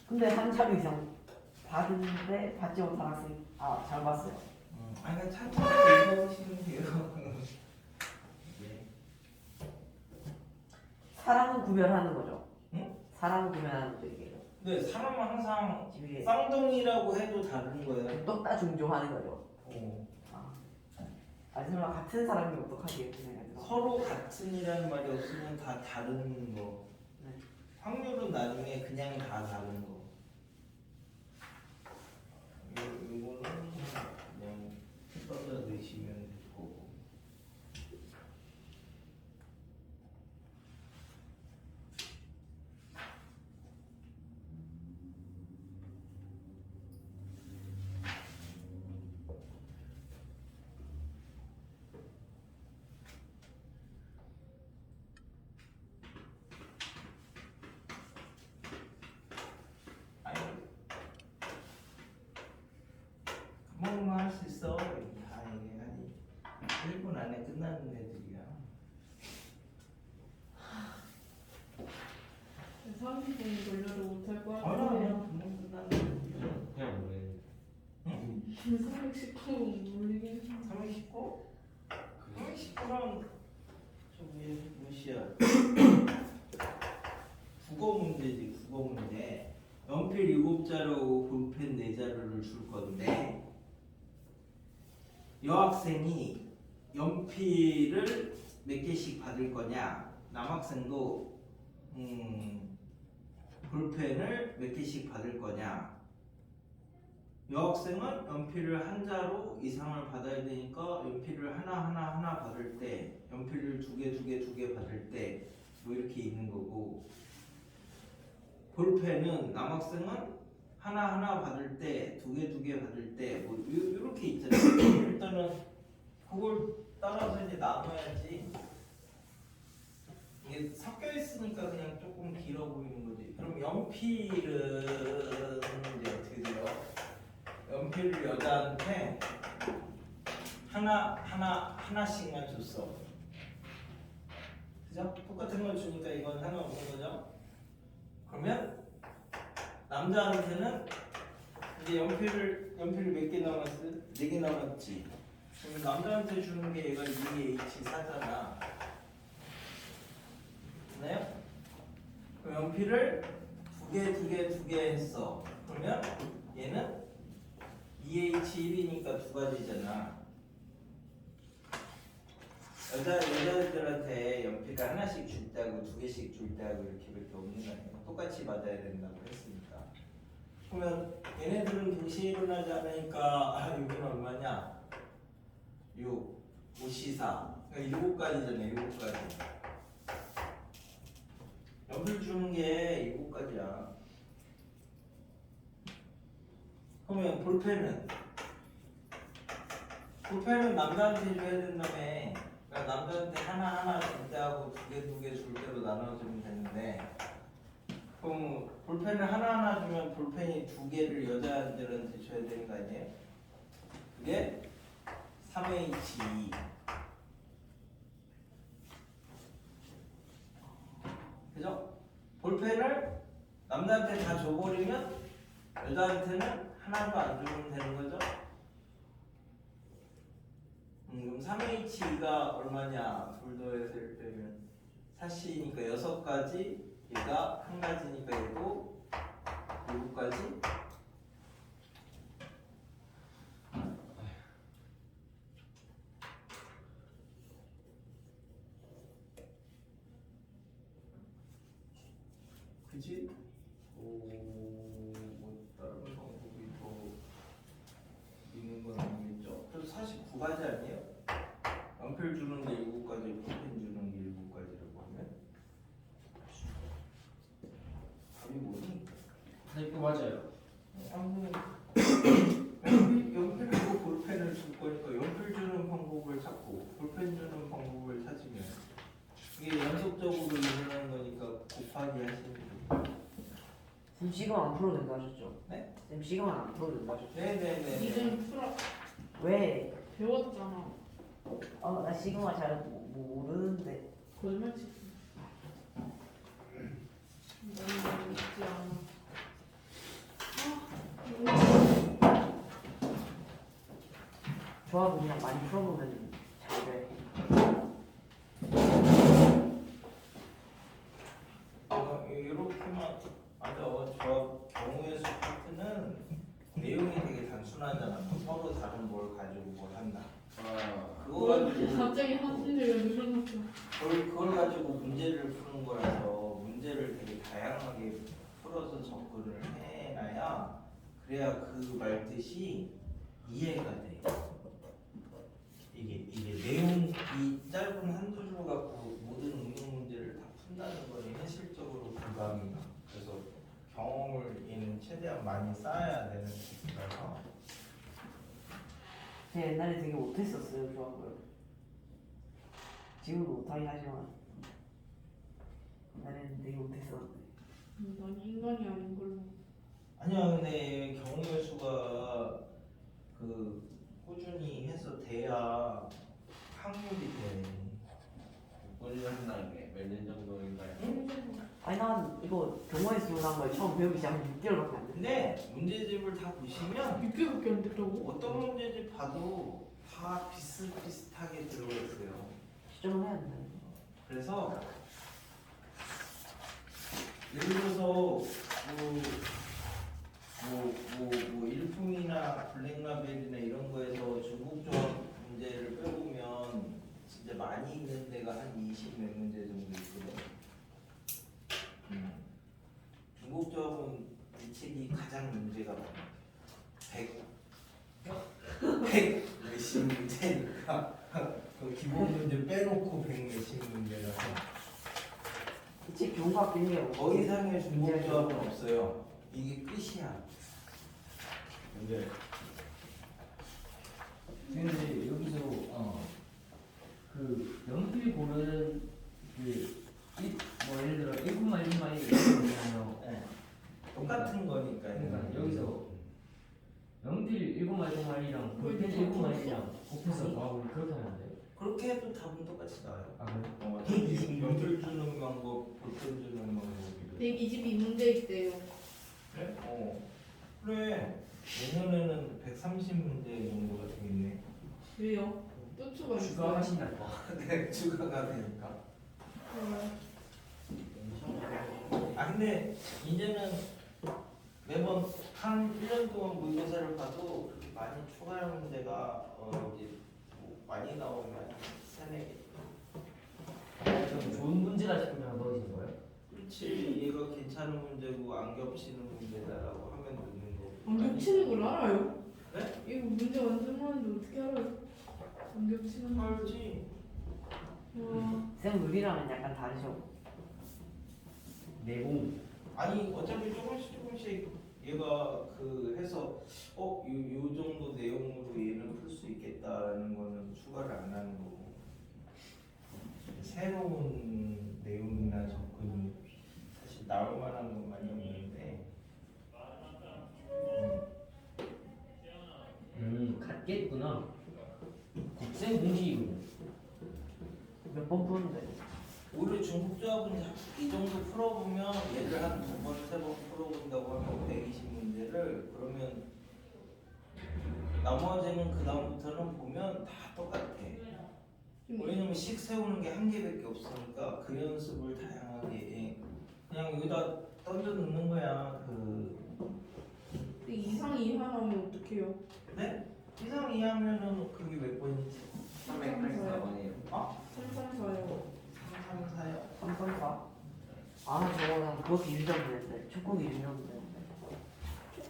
근데 한 자료 이상 받은데 받지 못한 학생 잘 봤어요. 아니 그냥 천천히 읽어보시면 돼요. 네. 사람은 구별하는 거죠. 응? 사람은 구별하는 거죠 이게. 네, 사람은 항상 이게 쌍둥이라고 해도 다른 거예요. 똑다 중조하는 거죠. 어. 아니 설마 같은 사람이 어떡하지? 서로 같은이라는 말이 없으면 다 다른 거. 네. 확률은 나중에 그냥 다 다른 거. 이거는 그냥 써서 넣으시면 될 거고. 정도만 할 수 있어. 다 이게 한 1분 안에 끝나는 애들이야. 30분 걸려도 못할 것 아니야, 같아요. 금방 끝나는 애들이야. 그냥 뭐래. 319 몰리긴 319? 319랑 저기 무시야. 국어 문제지, 국어 문제. 연필 7자루, 볼펜 4자루를 줄 건데 여학생이 연필을 몇 개씩 받을 거냐, 남학생도 볼펜을 몇 개씩 받을 거냐. 여학생은 연필을 한 자루 이상을 받아야 되니까 연필을 하나 받을 때, 연필을 두 개 받을 때 뭐 이렇게 있는 거고, 볼펜은 남학생은 하나 받을 때, 두 개 받을 때 뭐 이렇게 있잖아요. 일단은 그걸 따라서 이제 나눠야지. 이게 섞여 있으니까 그냥 조금 길어 보이는 거지. 그럼 연필은 이제 어떻게 돼요? 연필을 여자한테 하나씩만 줬어. 그죠? 똑같은 걸 주니까 이건 상관없는 거죠? 그러면 남자한테는 이제 연필을 몇 개 남았어? 4개 남았지. 그러면 남자한테 주는 게 얘가 2H4잖아. 맞나요? 그럼 연필을 두 개 했어. 그러면 얘는 2H1이니까 두 가지잖아. 여자들한테 연필을 하나씩 줄 때하고 두 개씩 줄 때하고 이렇게밖에 없는 거 아니에요. 똑같이 맞아야 된다고 했으니까. 그러면 얘네들은 동시에 일어나지 않으니까 여기는 얼마냐? 6, 5, 4. 그러니까 7가지잖아요. 7가지. 연필 주는 게 7가지야. 그러면 볼펜은 남자한테 줘야 된다며. 그러니까 남자한테 하나 줄 때하고 두 개 줄 때로 나눠주면 되는데, 그럼 볼펜을 하나 주면 볼펜이 2개를 여자들한테 줘야 되는 거 아니에요? 그게 3H2. 그죠? 볼펜을 남자한테 다 줘버리면 여자한테는 하나도 안 주면 되는 거죠? 그럼 3H2가 얼마냐? 둘 더해서 1 빼면 4C니까 6가지, 얘가 한 가지니까 얘도 7가지? 그지? 뭐 다른 방법이 더 있는 건 아니겠죠? 그래서 49가지 아니에요? 연필 주는 게 7가지, 볼펜 주는 게 7가지라고 하면 답이 뭐니? 네, 그 맞아요. 연필 주고 볼펜을 줄 거니까 연필 주는 방법을 찾고 볼펜 주는 방법을 찾으면 이게 연속적으로 일어나는 거니까 곱하기 하시면 돼요. 쌤 시간 안 풀어도 된다 하셨죠? 네? 쌤 시간 안 풀어도 된다 하셨죠? 네네네. 이젠 풀어 왜? 배웠잖아. 나 시그마 잘 모르는데. 거짓말 치지. 너무 쉽지 않아. 조합을 그냥 많이 풀어보면 잘 돼. 이렇게만 맞아. 조합 경우의 수 파트는 내용이 되게 단순하잖아. 서로 다른 뭘 가지고 뭘 한다. 그거 가지고 갑자기 한진이가 늘어났어. 그걸 가지고 문제를 푸는 거라서 문제를 되게 다양하게 풀어서 접근을 해놔야 그래야 그 말 뜻이 이해가 돼. 이게 내용 이 짧은 한두 줄 갖고 모든 응용 문제를 다 푼다는 거는 현실적으로 불가능해. 그래서 경험을 얘는 최대한 많이 쌓아야 되는 기술이라서. 제가 옛날에 되게 못했었어요 조합을. 지금도 못하긴 하지만 옛날에는 되게 못했었는데. 난 인간이 아닌 걸로. 아니야, 근데 경우의 수가 그 돼야 확률이 돼. 올렸나 게 몇 년 정도인가요? 아니 난 이거 경호에서 난 걸 처음 배우기 시작한 6개월밖에 안 됐어. 근데 문제집을 다 보시면 6개밖에 안 됐다고? 어떤 문제집 봐도 다 비슷비슷하게 들어가 있어요. 시점을 해야 된다. 그래서 예를 들어서 일품이나 블랙라벨이나 이런 거에서 중국조합 문제를 빼보면 진짜 많이 있는 데가 한 20 몇 문제 정도 있거든. 중국조합은 이 책이 가장 문제가 많아. 100 몇십 문제니까 그 기본 문제 빼놓고 100 몇십 문제라서 이책 교과 빌려. 더 이상의 중복조합은 없어요. 이게 끝이야. 근데 근데 여기서 그 연필 고르는 그뭐 예를 들어 1분만 1분만 이러잖아요. 네. 똑같은 거니까. 그러니까 여기서 연필 1분만 1분만이랑 볼펜 1분만 1이랑 곱해서 더하고 그렇게 하면 안 돼요? 그렇게 해도 답은 똑같이 나와요. 아 그래? 120 연필 주는 방법, 볼펜 주는 방법이. 122문제 있대요. 그래? 그래. 내년에는 130문제 정도가 되겠네. 왜요? 또 추가 있어요? 추가하신다고. 네, 추가가 되니까. 어, 근데 이제는 매번 한 1년 동안 모의고사를 봐도 그렇게 많이 추가할 문제가 이제 뭐 많이 나오면 세네 개. 좀 좋은 문제라 싶으면 넣으신 거예요? 그렇지. 얘가 괜찮은 문제고 안 겹치는 문제다라고 하면 넣는 거고. 안 겹치는 걸 알아요? 네? 이거 문제 완전 많은데 어떻게 알아요? 안 겹치는 거. 알지. 와, 쌤 우리랑은 약간 다르죠. 내공. 아니 어차피 조금씩 얘가 그 해서 요 정도 내용으로 얘는 풀 수 있겠다라는 거는 추가를 안 하는 거고 새로운 내용이나 접근이 사실 나올 만한 건 많이 없는데 같겠구나. 국생 공식이군요. 몇 번 푸는데. 오히려 중국조합은 이 정도 풀어보면 얘를 한 2번, 3번 풀어본다고 하면 120문제를 그러면 나머지는 그 다음부터는 보면 다 똑같아. 왜냐면 식 세우는 게 한 개밖에 없으니까 그 연습을 다양하게 그냥 여기다 던져 넣는 거야. 근데 이상이 하나면 어떡해요? 네? 이상 2하면은 그게 몇 번이지? 384번이에요. 어? 334요. 334요? 3번가? 저거 난 그거 기준점 되는데. 축구 기준점 되는데.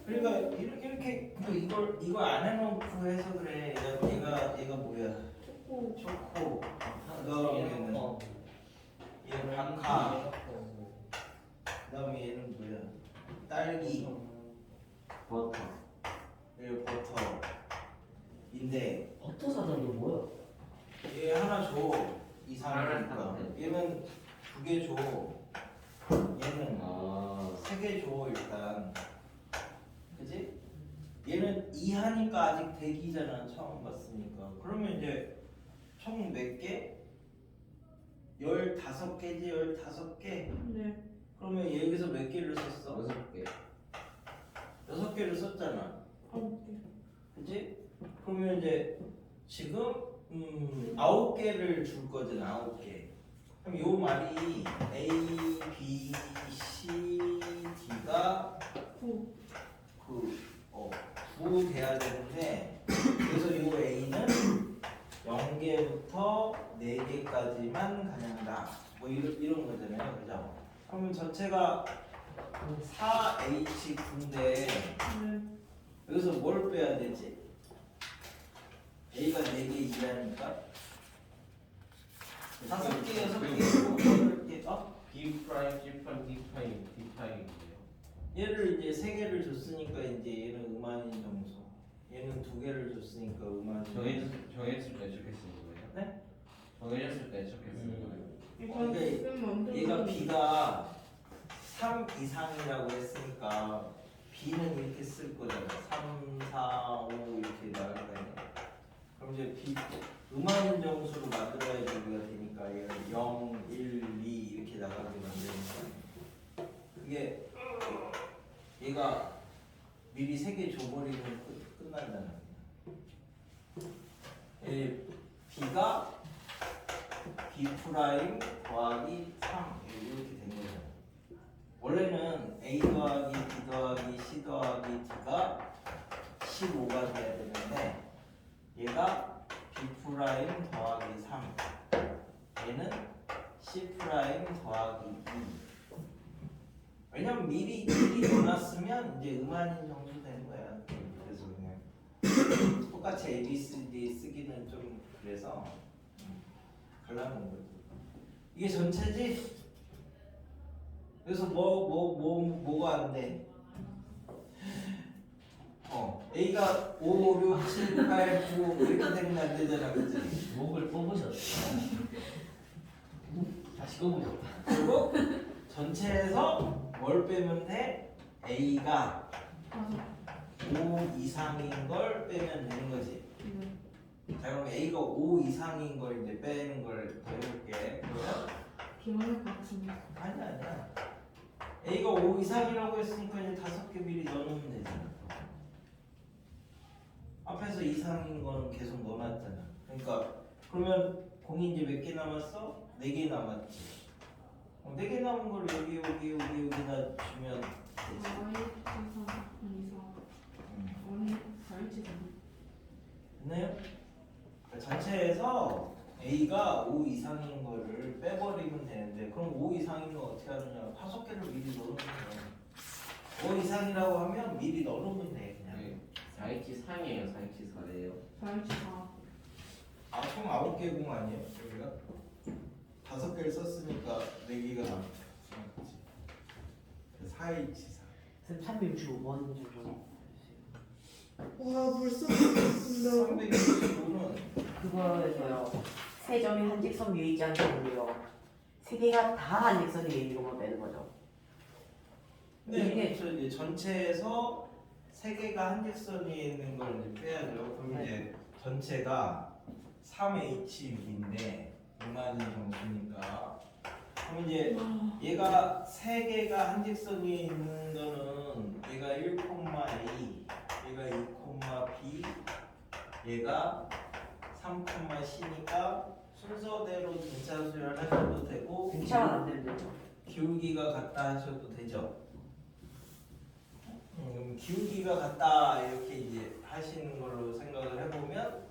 그러니까 이렇게 이걸 안 해놓고 해서 그래. 얘가 뭐야? 초코. 초코. 그다음에는 얘는 박하. 그다음에 얘는 뭐야? 딸기. 버터. 그리고 버터. 인데 버터 사전이 뭐야? 얘 하나 줘. 이상하니까. 얘는 2개 줘. 얘는 3개 줘 일단. 그지? 얘는 2하니까 아직 대기잖아. 처음 봤으니까. 그러면 이제 총 몇 개? 15개지 15개? 네. 그러면 여기서 몇 개를 썼어? 6개. 6개를 썼잖아. 9개. 그지? 그러면 이제 지금 9개를 줄 거잖아. 9개. 그럼 요 말이 A, B, C, D가 9. 9 돼야 되는데 그래서 요 A는 0개부터 4개까지만 가능하다. 뭐 이런 거잖아요. 그죠? 그러면 전체가 4H9인데 네. 여기서 뭘 빼야 되지? A가 4개 이하니까 5개, 6개, 8개 B 프라임, G 프라임, D 프라임, D 프라임인데요. 얘를 이제 3개를 줬으니까 이제 얘는 음한인 정수 얘는 2개를 줬으니까 음한인 정해졌을 때 이렇게 쓰는 거예요? 네? 정해졌을 때 이렇게 쓰는 거예요? 이거 그러니까 쌤 완전 얘가 B가 3 이상이라고 했으니까 B는 이렇게 쓸 거잖아. 3, 4, 5 이렇게 나올 거야. 그럼 이제 음화인 정수로 만들어야지 우리가 되니까 얘를 0, 1, 2 이렇게 나가게 만드니까 그게 얘가 미리 3개 줘버리면 끝난다는 거야. B가 B 프라임 더하기 3 이렇게 된 거잖아. 원래는 A 더하기 B 더하기 C 더하기 D가 15가 돼야 되는데 얘가 B 프라임 더하기 3 얘는 C 프라임 더하기 2 왜냐면 미리 넣어놨으면 이제 음화인 정수 되는 거야. 그래서 그냥 똑같이 A, B, C, D 쓰기는 좀 그래서 갈라놓은 거지. 이게 전체지? 그래서 뭐가 안 돼? A가 5, 6, 7, 8, 9 이렇게 되면 안 되잖아, 그치? 목을 뽑으셨어. 다시 꺼보셨다. 그리고 전체에서 뭘 빼면 돼? A가 5 이상인 걸 빼면 되는 거지. 자, 그럼 A가 5 이상인 걸 이제 빼는 걸 더 해볼게. 그러면 기억날 것 같은데. 아니야. A가 5 이상이라고 했으니까 이제 5개 미리 넣어놓으면 되잖아. 앞에서 이상인 거는 계속 넣어놨잖아. 그러니까 그러면 공이 이제 몇 개 남았어? 4개 남았지. 4개 남은 걸 여기다 주면 되지. 됐나요? 전체에서 A가 5 이상인 거를 빼버리면 되는데 그럼 5 이상인 거 어떻게 하느냐? 5개를 미리 넣어놓으면 돼. 5 이상이라고 하면 미리 넣어놓으면 돼 그냥. 네. 4H 3이에요. 4H 4예요. 4H4. 아, 총 9개 공 아니에요? 여기가? 5개를 썼으니까 4개가 남았지. 4H4. 선생님 365번 좀 와 벌써 끝났습니다. 365는 그거에서요. 세 점이 한 직선 위에 있지 않거든요. 세 개가 다 한 직선 위에 있는 것만 빼는 거죠. 네, 이게- 그렇죠. 이제 전체에서 3개가 한직선 위에 있는 걸 이제 빼야죠. 그럼 네. 이제 전체가 3H6인데 6만이 정수니까 그럼 이제 얘가 3개가 한직선 위에 있는 거는 얘가 1,A 얘가 2,B 얘가 3,C니까 순서대로 등차 수열하셔도 되고 등차가 안 되면 되죠. 기울기가 같다 하셔도 되죠. 기울기가 같다 이렇게 이제 하시는 걸로 생각을 해보면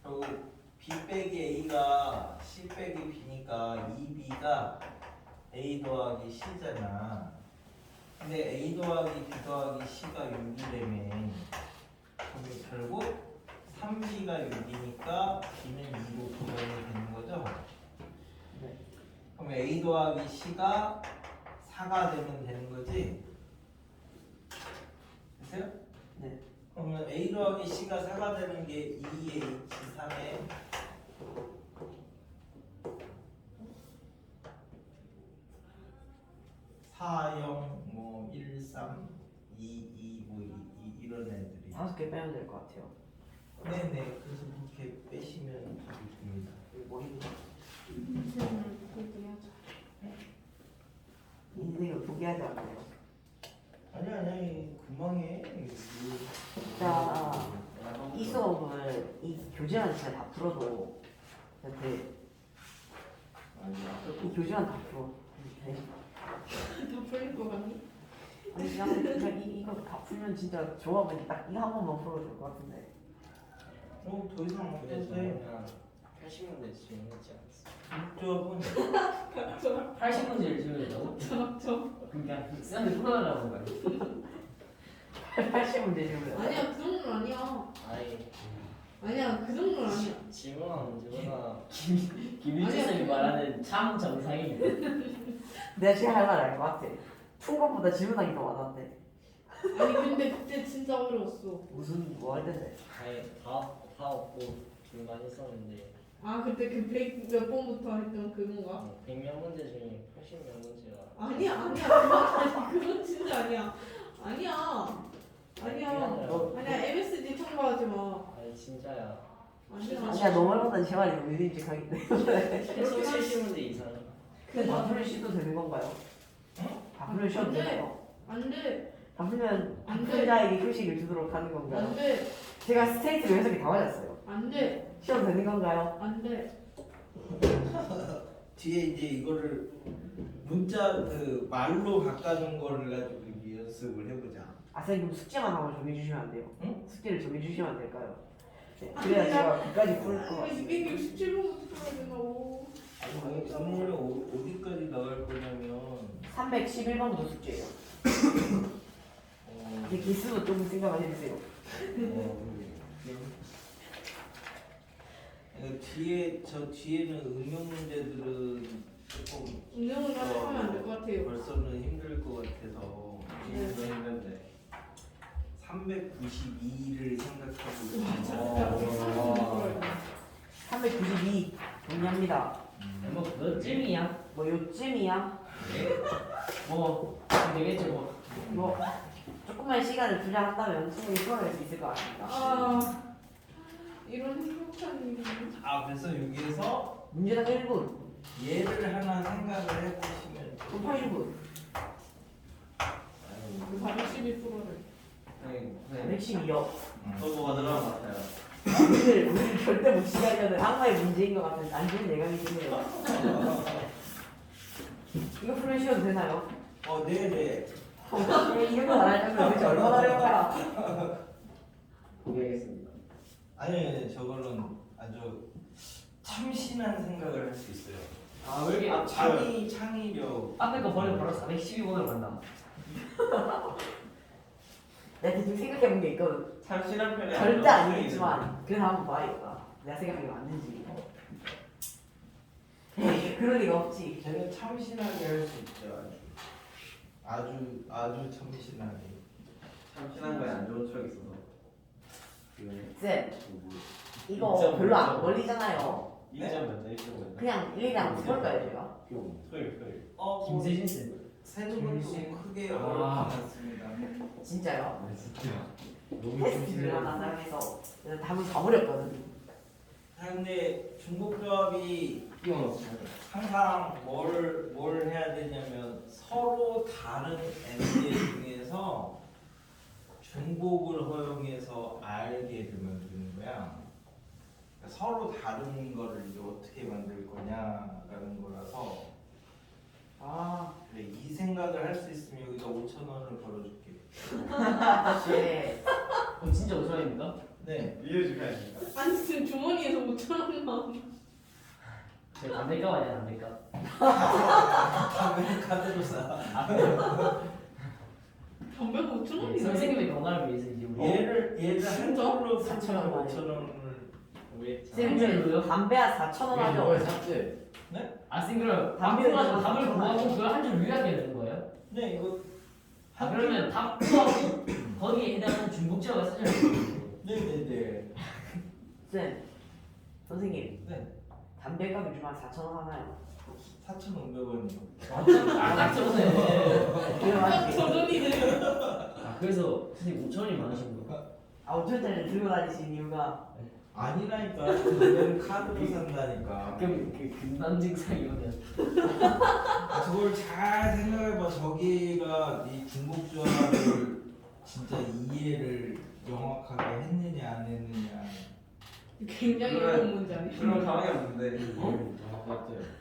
결국 B 빼기 A가 C 빼기 B니까 2B가 A 더하기 C잖아. 근데 A 더하기 B 더하기 C가 6이라며 그럼 결국 3B가 6이니까 B는 2로 구성이 되는 거죠. 네. 그럼 A 더하기 C가 4가 되면 되는 거지? 됐어요? 네. 그러면 A 더하기 C가 4가 되는 게 2H3에 4, 0, 뭐 1, 3, 2, 2, 뭐 이런 애들이 5개 빼면 될 것 같아요. 네네 그래서 그렇게 빼시면 됩니다. 뭐 힘들어. 인생을 포기하자. 인생을 포기하지 않아요. 아니 금방 해. 자, 이 수업을 이 교재만 진짜 다 풀어도 근데 이 교재만 다 풀어. 네. 다 풀릴 것 같니? 아니 그냥 이거 다 풀면 진짜 조합은 딱 이거 한 번만 풀어도 될 것 같은데. 더 이상 못 근데 해. 저는 한 80문제 질문했지 않았어요? 조합은 80문제를 지우려고? 그러니까 쌤이 풀어달라고 한 거야. 80문제 지우면 아니야 그 정도는 아니야. 아니야 그 정도는 아니야. 질문한 문제보다 김일주 쌤이 말하는 참 정상입니다. 내가 지금 할 말 알 것 같아. 푼 것보다 질문하기 더 많았대. 아니 근데 그때 진짜 어려웠어. 무슨 뭐 할 텐데? 다 없고 중간 있었는데 아 그때 그 100 몇 번부터 했던 그건가? 100명 문제 중에 80명 문제가 아니야 그건 진짜 아니야. 아니야 미안해요. MSG 첨부하지 마. 아니 진짜야. 아니야 너 말보다 제 말이 왜 인직하겠네. 최소 70문제 이상. 근데 다 풀으셔도 되는 건가요? 다 풀으셔도 안 돼. 되나요? 안돼 다 풀면 안 돼. 풀자에게 표식을 주도록 하는 건가요? 안돼 제가 스트레이트로 해석이 다 맞았어요. 안돼 시험 되는 건가요? 안돼 뒤에 이제 이거를 문자 그 말로 바꿔준 거를 가지고 이렇게 연습을 해보자. 아 선생님 그럼 숙제만 한번 정해주시면 안 돼요? 응? 숙제를 정해주시면 안 될까요? 네, 그래야 제가 끝까지 풀 것 같습니다. 267번부터 풀어야 된다고. 아니 오늘 어디까지 나갈 거냐면 311번부터 숙제예요. 이제 기수도 조금 생각을 해주세요. 뒤에 저 뒤에는 응용 문제들은 조금 운영을 하면 안 될 것 같아요. 벌써는 힘들 것 같아서 지금도 힘든데 392를 생각하고 있어요. 392 동의합니다. 뭐 그쯤이야. 뭐 요쯤이야? 뭐 되겠죠 뭐. 뭐 조금만 시간을 투자한다면 충분히 풀어낼 수 있을 것 같습니다. 아 이런 행복한 일이. 그래서 여기에서 문제당 1분, 얘를 하나 생각을 해보시면 또 8분, 412%를. 112요. 또 뭐가 들어간 것 같아요. 오늘 절대 못 시간이면 악마의 문제인 것 같은 안 좋은 예감이 드네요. 이거 풀으셔도 되나요? 네네. 이거 말할 정도면 도대체 얼마나 어려운 거야? 포기하겠습니다. 아니 저거는 아주 참신한 생각을 할 수 있어요. 왜 이렇게 창의력. 앞에 거 버리고 바로 412번으로 간다. 내가 대충 생각해본 게 있거든. 참신한 편이 절대 아니겠지만 그래서 한번 봐야겠다. 내가 생각한 게 맞는지. 에이, 그럴 리가 없지. 쟤는 참신하게 할 수 있죠. 아주 참신하게. 참신한 거에 안 좋은 추억이 있어서. 쌤, 이거 인정, 별로 안 인정. 걸리잖아요. 1점 몇 1점 몇. 그냥 1, 2랑 풀까요 제가? 토요일. 김세진 쌤. 세는 것도 크게 아. 어렵지 않습니다. 진짜요? 너무 테스트를 하나 해서 답을 다 버렸거든. 근데 중복조합이 항상 뭘 해야 되냐면 서로 다른 n개 중에서 중복을 허용해서 알게 되면 되는 거야. 그러니까 서로 다른 거를 이제 어떻게 만들 거냐라는 거라서 그래, 이 생각을 할 수 있으면 여기다 5,000원을 벌어줄게. 네. 진짜 5천원입니까? 네. 이해해주면 됩니다. 아니 지금 주머니에서 5,000원 나온. 제 담배값 아니야 담배값. 담배 카드로 사. 담배가 5,000원이네. 선생님의 건강을 위해서 이제 우리 얘를 한 진짜? 걸로 4,000원 5,000원을 왜? 쌤, 담배야 4,000원 하죠? 싱그러 담배를 가지고 답을 구하고 그걸 한 줄 요약해야 되는 거예요? 네 이거 그러면 답 구하고 거기에 해당하는 중복지어가 쓰여야 되는 네네네. 쌤, 선생님. 네. 담배값 요즘 한 4,000원 하나요? 4,500원이요. 딱 저거네. 그게 맞지? 저돈이네. 그래서 선생님 5천원이 많으신 거. 5,000원짜리 들고 다니신 이유가 아니라니까. 얘는 카드로 산다니까. 가끔 그 금방 증상이 오면 저걸 잘 생각해봐. 저기가 이 중복조합을 진짜 이해를 명확하게 했느냐 안 했느냐. 굉장히 어려운 문제 아니에요? 그런 가망이 없는데.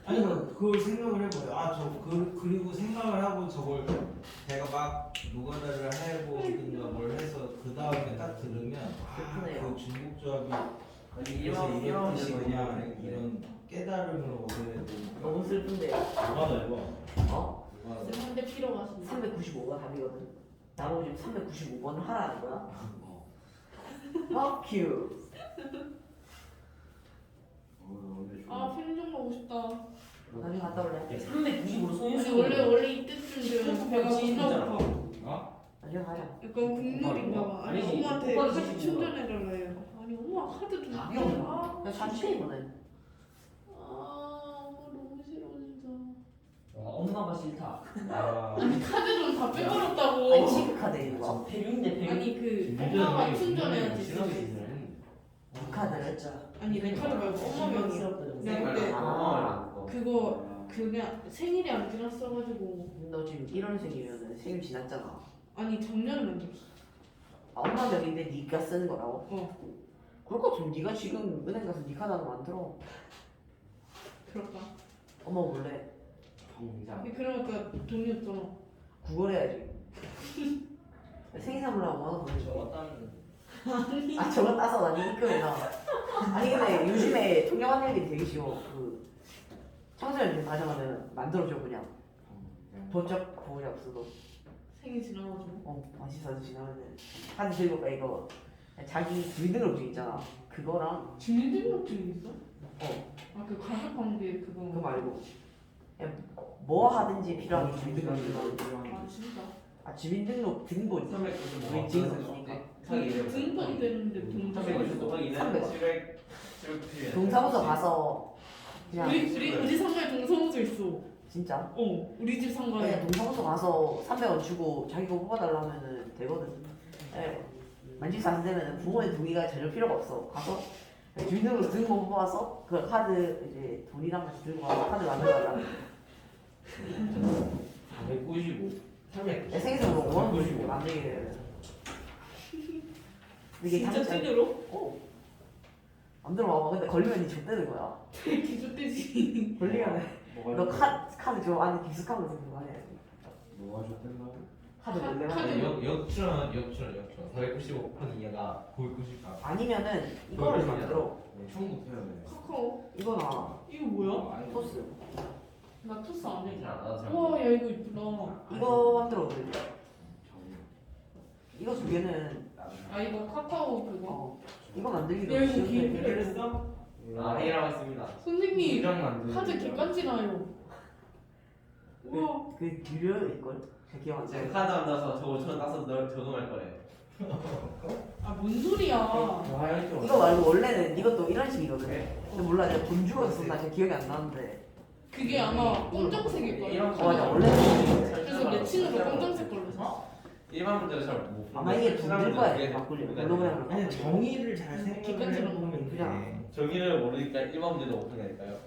아니 그걸 생각을 해봐요. 그리고 생각을 하고 저걸 제가 막 노가다를 해보든가 뭘 해서 그 다음에 딱 들으면 슬프네요. 그 중복조합이 그래서 이런 이랬듯이 그냥 이런 깨달음을 얻어야 되니까. 너무 슬픈데요. 어? 쌤 한 대 피러 가신다. 395가 답이거든. 나머지 395번을 하라는 거야? Fuck you. 아 편의점 가고 싶다. 나중에 갔다 올래. 390으로 아니 소인수 원래 이때쯤 되면 배가 진짜 고파. 나중에 가자. 약간 국룰인가 봐. 아니 아니지, 엄마한테 오빠도 카드 지금 충전해달라 해요. 아니 엄마 카드 좀. 답이 없나? 아, 야, 잠시 이거는. 엄마 너무 싫어 진짜. 엄마가 싫다. 아니 카드 좀 다 빼버렸다고. 아니 체크카드 있는 거. 페류인데 페류. 아니 그 엄마가 충전해야지. 카드를. 아니 내 카드 말고 엄마 명이. 내가 그때 그거 그냥 생일이 안 지났어가지고 너 지금 1월생이면 생일 지났잖아. 아니 작년에 만들었어. 아, 엄마 명인데 네가 쓰는 거라고? 어 그럴 것 같으면 네가 지금 은행 가서 네 카드 하나 만들어. 그럴까? 엄마 몰래 공장. 근데 그러니까 돈이 없잖아. 구걸해야지. 생일 선물하고 뭐 하나 저 보내줘. 어떤 아 저거 따서 나니 입금해놔. 아니 근데 요즘에 통영한 일이 되게 쉬워. 그 청소년 가져가면 만들어줘 그냥. 도적 보호자 없어도. 생일 지나가지고. 맛있어서 지나면은 카드 들고 가 이거 자기 주민등록증 있잖아. 그거랑 주민등록증이 있어? 어 아 그 가족관계 그거. 그거 말고 그냥 뭐 하든지 필요한 게 주민등록증. 아 진짜? 아 주민등록 등본. 395. 우리 지금 썼으니까. 등본 되는데 동사. 395. 동사무소 가서 그냥 우리 집 상가에 동사무소 있어. 진짜. 우리 집 상가에. 그냥 동사무소 가서 300원 주고 자기 거 뽑아달라 하면은 되거든. 예. 만집사 안 되면 부모의 동의가 전혀 필요가 없어. 가서 주민등록 등본 뽑아서 그 카드 이제 돈이랑 같이 들고 가서 카드 만들어달라. 495. 300. 내 생일 선물 5원 주고 만들게 되면. 이게 진짜 당장- 찐으로? 어. 만들어 봐봐. 근데 걸리면 니 좆되는 거야. 기존되지. 걸리면 너 카드 저 안에 기숙하면서 그거 해야지. 뭐가 좋댔나고? 카드 카드. 몰래 역전 495번 이하가 990가 아니면은 이거를 만들어. 처음부터 해야 돼. 카카오. 이거나 이거 뭐야? 토스. 나 토스 안 해. 잘 우와 야 이거 이쁘다. 이거 만들어 드려. 이거 두 개는 아 이거 카카오 그거. 이거 만들기도 야, 이거 쉬운데. 기획 했어? 아 회의라고 했습니다. 선생님 만드는 카드 객관지나요. 우와. 그 유료일 걸? 잘 기억 안 나. 제가 카드 안 나서 저거 저 따서 적응할 거래요. 아 뭔 소리야. 이거 말고 원래는 이것도 이런 식이거든. 근데 몰라 내가 돈 주고 썼나 잘 기억이 안 나는데. 그게 아마 검정색일 거야. 이런 맞아 원래는 그래서 매칭으로 검정색 걸로 사. 일반 문제를 잘못 아마 이게 돈 들 거야. 바꾸려면 홀로그램으로. 아니 정의를 잘 객관적으로 생각을 해보면 그냥. 돼. 정의를 모르니까 일반 문제도 못 푸니까요.